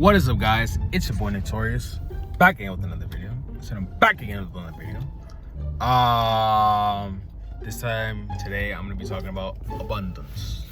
What is up, guys? It's your boy Torius, back again with another video. So I'm back again with another video. This time today I'm gonna be talking about abundance.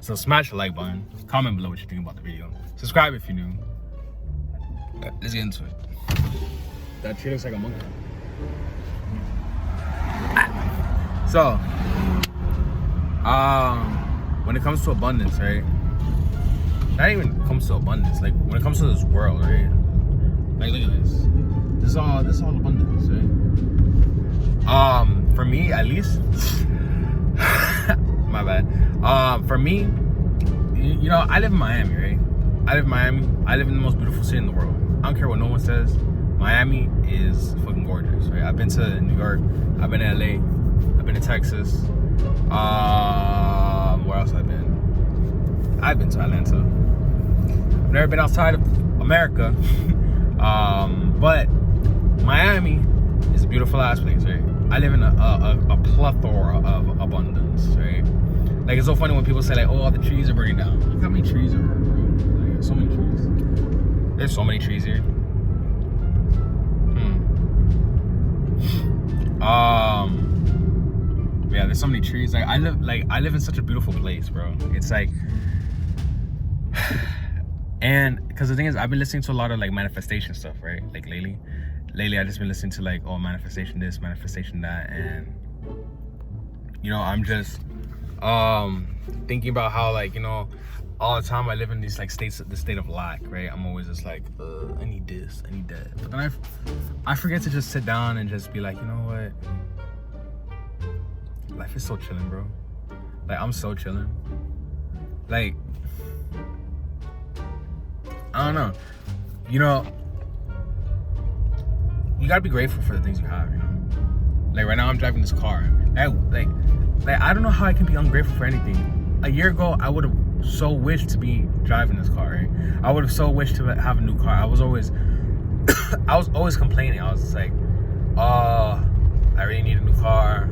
So smash the like button, comment below what you think about the video, subscribe if you're new. Let's get into it. That tree looks like a monkey. So, when it comes to abundance, right? Not even comes to abundance. Like when it comes to this world, right? Like look at this. This is all abundance, right? For me at least. My bad. For me, you know, I live in Miami, right? I live in Miami. I live in the most beautiful city in the world. I don't care what no one says. Miami is fucking gorgeous, right? I've been to New York. I've been to LA. I've been to Texas. Where else have I been? I've been to Atlanta. I've never been outside of America. But Miami is a beautiful ass place, right? I live in a plethora of abundance, right? Like it's so funny when people say like, oh, all the trees are burning down. Look how many trees are burning. Like, so many trees. There's so many trees here. Yeah, there's so many trees. Like I live in such a beautiful place, bro. It's like, and because the thing is, I've been listening to a lot of like manifestation stuff, right? Like lately I just been listening to like, oh, manifestation this, manifestation that, and you know, I'm just thinking about how, like, you know, all the time I live in these like the state of lack, right? I'm always just like, I need this, I need that, but then I forget to just sit down and just be like, you know what? Life is so chilling, bro. Like I'm so chilling. Like I don't know. You know, you gotta be grateful for the things you have, you know? Like right now I'm driving this car. Like I don't know how I can be ungrateful for anything. A year ago I would have so wished to be driving this car, right? I would have so wished to have a new car. I was always complaining. I was just like, oh, I really need a new car.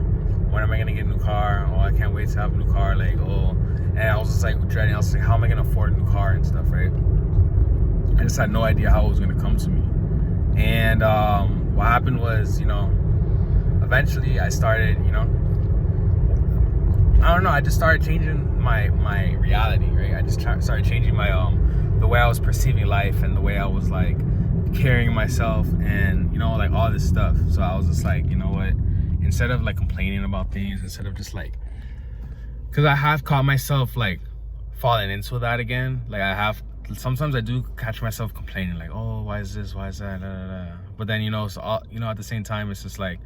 When am I gonna get a new car? Oh, I can't wait to have a new car. Like, oh, and I was just like dreading. I was like, how am I gonna afford a new car and stuff, right? I just had no idea how it was gonna come to me. And what happened was, you know, eventually I started, you know, I don't know, I just started changing my reality, right? I just started changing my the way I was perceiving life and the way I was like carrying myself and, you know, like all this stuff. So I was just like, you know what? Instead of like complaining about things, instead of just like, because I have caught myself like falling into that again. Like sometimes I do catch myself complaining, like, oh, why is this, why is that, da, da, da. But then, you know, so you know, at the same time, it's just like,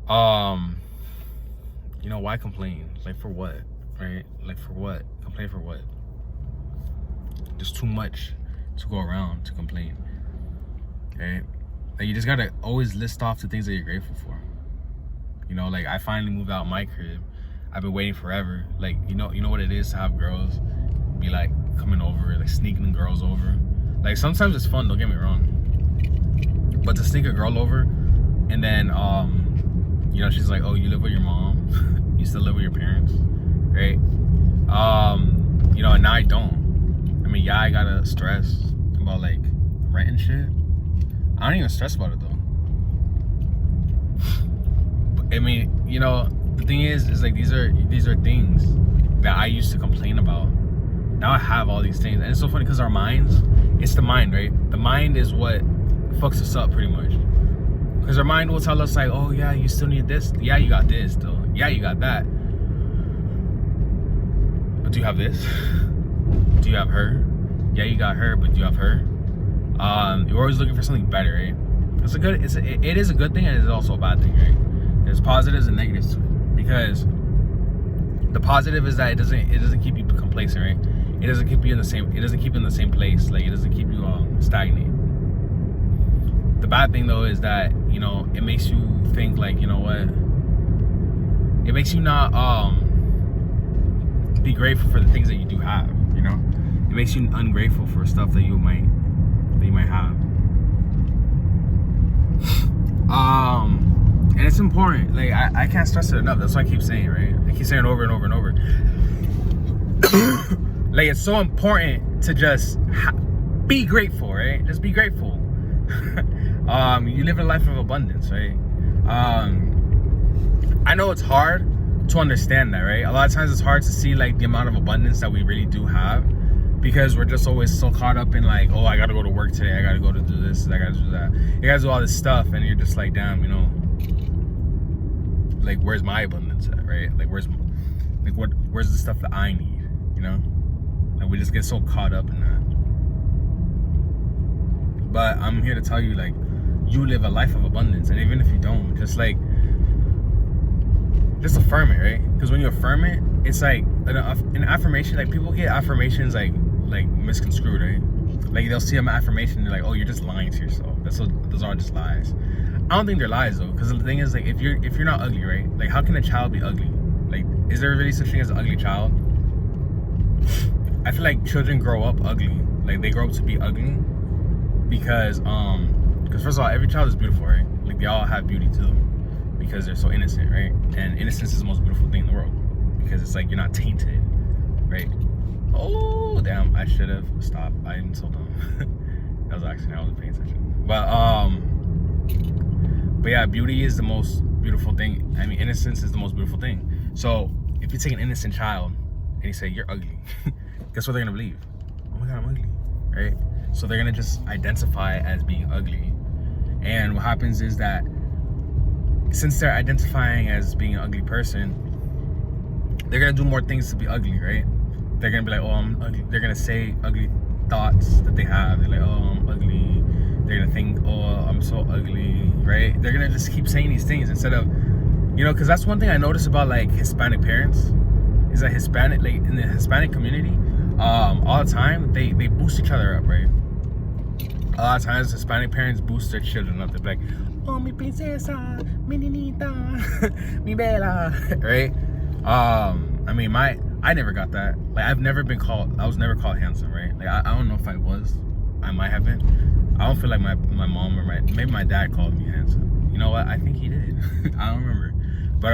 you know, why complain? Like for what, right? Like for what? Complain for what? There's too much to go around to complain, okay? Like you just gotta always list off the things that you're grateful for. You know, like I finally moved out my crib. I've been waiting forever. Like, you know what it is to have girls be like coming over, like sneaking girls over. Like sometimes it's fun, don't get me wrong. But to sneak a girl over and then you know, she's like, oh, you live with your mom, you still live with your parents, right? You know, and now I don't. I mean, yeah, I gotta stress about like rent and shit. I don't even stress about it though. But, I mean, you know, the thing is like these are things that I used to complain about. Now I have all these things, and it's so funny because our minds, it's the mind, right? The mind is what fucks us up pretty much. Because our mind will tell us like, oh yeah, you still need this. Yeah, you got this though. Yeah, you got that. But do you have this? Do you have her? Yeah, you got her, but do you have her? You're always looking for something better, right? It is a good thing, and it's also a bad thing, right? There's positives and negatives to it. Because the positive is that it doesn't keep you complacent, right? It doesn't keep you in the same place. Like it doesn't keep you stagnant. The bad thing though is that, you know, it makes you think like, you know what? It makes you not be grateful for the things that you do have, you know? It makes you ungrateful for stuff that you might have. And it's important. Like I can't stress it enough. That's what I keep saying, right? I keep saying it over and over and over. Like it's so important to just be grateful, right? Just be grateful. You live a life of abundance, right? I know it's hard to understand that, right? A lot of times it's hard to see like the amount of abundance that we really do have, because we're just always so caught up in like, oh, I gotta go to work today, I gotta go to do this, I gotta do that, you gotta do all this stuff, and you're just like, damn, you know, like, where's my abundance at, right? Like, where's the stuff that I need, you know? Like, we just get so caught up in that. But I'm here to tell you, like, you live a life of abundance, and even if you don't, just affirm it, right? Because when you affirm it, it's like an affirmation. Like, people get affirmations like misconstrued, right? Like, they'll see an affirmation, they're like, oh, you're just lying to yourself. Those are just lies. I don't think they're lies though, because the thing is, like, if you're not ugly, right? Like, how can a child be ugly? Like, is there really such thing as an ugly child? I feel like children grow up ugly. Like, they grow up to be ugly because first of all, every child is beautiful, right? Like, they all have beauty to them because they're so innocent, right? And innocence is the most beautiful thing in the world, because it's like you're not tainted, right? Oh damn, I should have stopped. I'm so dumb. That was actually, I wasn't paying attention. But yeah, beauty is the most beautiful thing. I mean, innocence is the most beautiful thing. So if you take an innocent child and you say, you're ugly, guess what they're gonna believe? Oh my god, I'm ugly, right? So they're gonna just identify as being ugly. And what happens is that since they're identifying as being an ugly person, they're gonna do more things to be ugly, right? They're gonna be like, oh, I'm ugly. They're gonna say ugly thoughts that they have. They're like, oh, I'm ugly. They're gonna think, oh, I'm so ugly, right? They're gonna just keep saying these things instead of, you know, because that's one thing I notice about like Hispanic parents, is that Hispanic, like in the Hispanic community, all the time they boost each other up, right? A lot of times Hispanic parents boost their children up. They're like, oh, mi princesa, mi niñita, mi bella, right? I mean, I never got that. Like, I was never called handsome, right? Like, I don't know if I was. I might have been. I don't feel like my mom or maybe my dad called me handsome. You know what? I think he did. I don't remember. But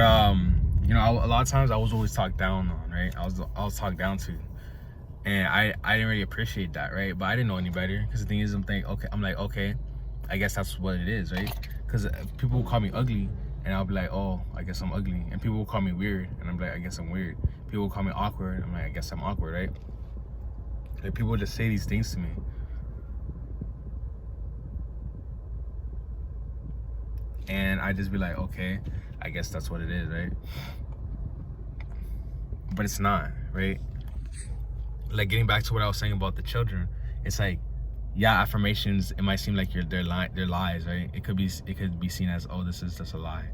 you know, a lot of times I was always talked down on, right? I was talked down to, and I didn't really appreciate that, right? But I didn't know any better, because the thing is, I'm like, okay, I guess that's what it is, right? Because people will call me ugly, and I'll be like, oh, I guess I'm ugly. And people will call me weird, and I'm like, I guess I'm weird. People will call me awkward, I'm like, I guess I'm awkward, right? Like, people will just say these things to me. And I just be like, okay, I guess that's what it is, right? But it's not, right? Like, getting back to what I was saying about the children, it's like, yeah, affirmations, it might seem like they're lies, right? It could be seen as, oh, this is just a lie.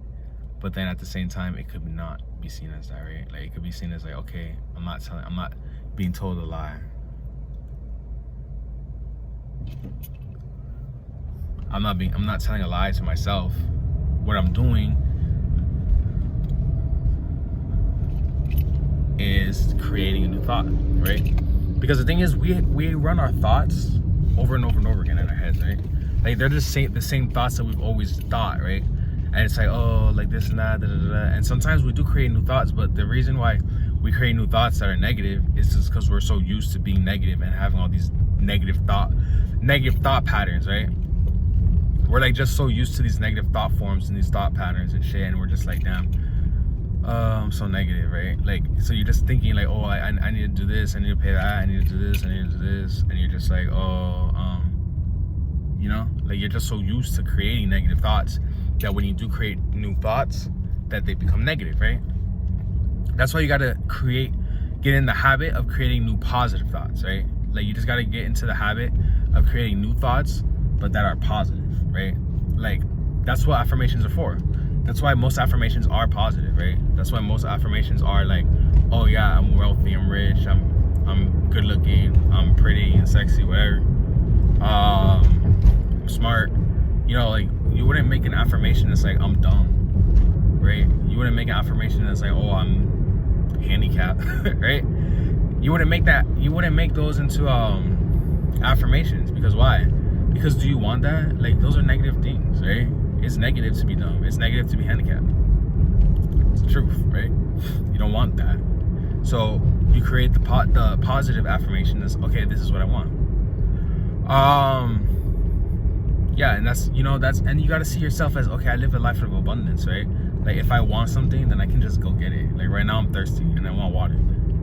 But then at the same time, it could not be seen as that, right? Like, it could be seen as like, okay, I'm not being told a lie. I'm not telling a lie to myself. What I'm doing is creating a new thought, right? Because the thing is, we run our thoughts over and over and over again in our heads, right? Like, they're just the same thoughts that we've always thought, right? And it's like, oh, like this and that, da, da, da. And sometimes we do create new thoughts, but the reason why we create new thoughts that are negative is just because we're so used to being negative and having all these negative thought patterns, right? We're like just so used to these negative thought forms and these thought patterns and shit, and we're just like, damn, I'm so negative, right? Like, so you're just thinking like, oh, I need to do this, I need to pay that, I need to do this, I need to do this, and you're just like, oh, you know, like, you're just so used to creating negative thoughts that when you do create new thoughts, that they become negative, right? That's why you gotta get in the habit of creating new positive thoughts, right? Like, you just gotta get into the habit of creating new thoughts, but that are positive, right? Like, that's what affirmations are for. That's why most affirmations are positive, right? That's why most affirmations are like, oh yeah, I'm wealthy, I'm rich, I'm good looking, I'm pretty and sexy, whatever. I'm smart. You know, like, you wouldn't make an affirmation that's like, I'm dumb, right? You wouldn't make an affirmation that's like, oh, I'm handicapped, right? You wouldn't make those into affirmations. Because why? Because do you want that? Like, those are negative things, right? It's negative to be dumb. It's negative to be handicapped. It's the truth, right? You don't want that. So you create the positive affirmation is, okay, this is what I want. Yeah, and that's, and you got to see yourself as, okay, I live a life of abundance, right? Like, if I want something, then I can just go get it. Like, right now I'm thirsty and I want water.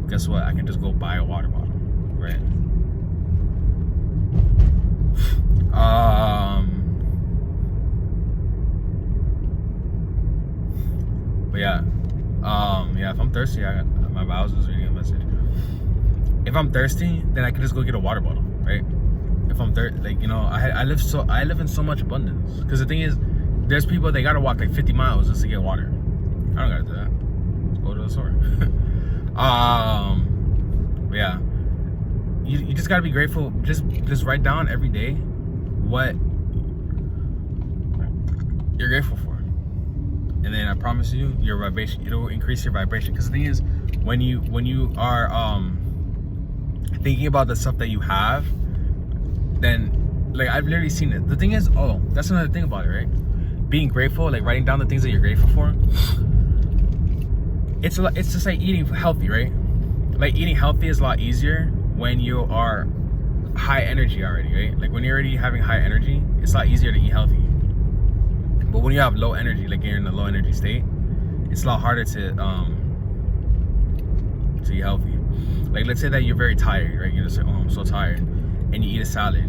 Guess what? I can just go buy a water bottle, right? But yeah, if I'm thirsty, my vows was reading a message. If I'm thirsty, then I can just go get a water bottle, right? If I'm thirsty, like, I live in so much abundance. Because the thing is, there's people, they gotta walk like 50 miles just to get water. I don't gotta do that. Let's go to the store. But yeah, you just gotta be grateful. Just write down every day what you're grateful for, and then I promise you, your vibration, it'll increase your vibration. Because the thing is, when you are thinking about the stuff that you have, then, like, I've literally seen it. The thing is, that's another thing about it, right? Being grateful, like writing down the things that you're grateful for. It's just like eating healthy, right? Like, eating healthy is a lot easier when you are high energy already, right? Like, when you're already having high energy, it's a lot easier to eat healthy. But when you have low energy, like you're in a low energy state, it's a lot harder to eat healthy. Like, let's say that you're very tired, right? You're just like, I'm so tired, and you eat a salad.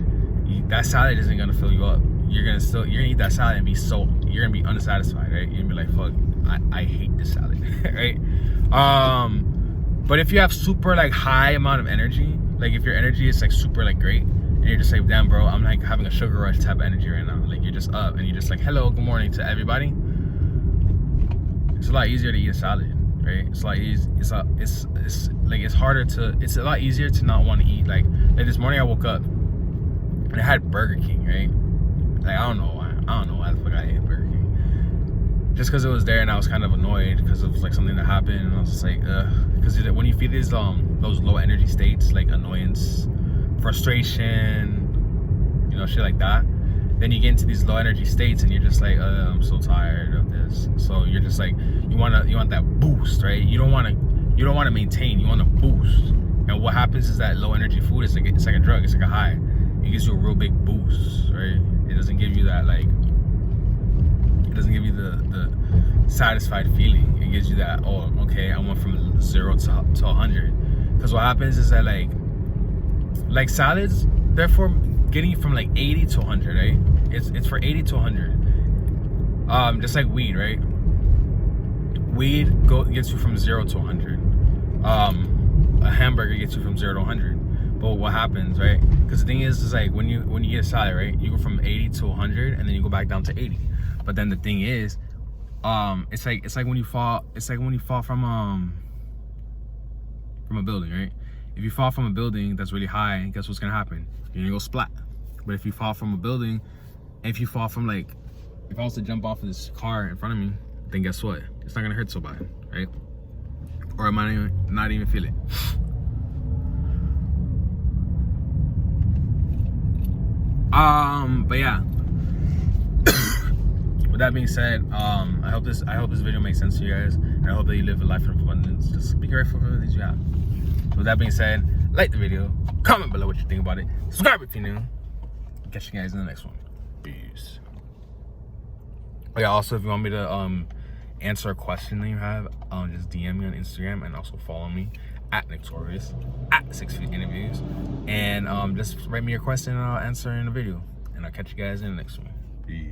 That salad isn't gonna fill you up. You're gonna eat that salad and you're gonna be unsatisfied, right? You're gonna be like, fuck, I hate this salad, right? But if you have super like high amount of energy, like if your energy is like super like great, and you're just like, damn bro, I'm like having a sugar rush type of energy right now. Like, you're just up and you're just like, hello, good morning to everybody. It's a lot easier to eat a salad, right? It's like it's harder to. It's a lot easier to not want to eat. Like this morning I woke up and I had Burger King, right? Like, I don't know why the fuck I ate Burger King. Just because it was there, and I was kind of annoyed because it was like something that happened, and I was just like, because when you feel these those low energy states, like annoyance, frustration, shit like that, then you get into these low energy states, and you're just like, I'm so tired of this. So you're just like, you want that boost, right? You don't want to maintain, you want to boost. And what happens is that low energy food is it's like a drug, it's like a high. It gives you a real big boost, right? It doesn't give you that, like, it doesn't give you the satisfied feeling. It gives you that, oh, okay, I went from 0 to 100. Because what happens is that, like salads, therefore getting you from like 80 to 100, right? It's for 80 to 100. Just like weed, right? Weed gets you from 0 to 100. A hamburger gets you from 0 to 100. But what happens, right? Because the thing is like when you eat a salad, right? You go from 80 to 100, and then you go back down to 80. But then the thing is, it's like when you fall from a building, right? If you fall from a building that's really high, guess what's gonna happen? You're gonna go splat. But if you fall from a building, if you fall from, like, if I was to jump off of this car in front of me, then guess what? It's not gonna hurt so bad, right? Or I might not even feel it. But yeah. With that being said, I hope this video makes sense to you guys, and I hope that you live a life of abundance. Just be grateful for the things you have. With that being said, like the video, comment below what you think about it, subscribe if you're new. Catch you guys in the next one. Peace. Oh yeah, also if you want me to answer a question that you have, just DM me on Instagram, and also follow me at Torius at 6 Feet Interviews, and just write me your question and I'll answer in the video, and I'll catch you guys in the next one. Peace.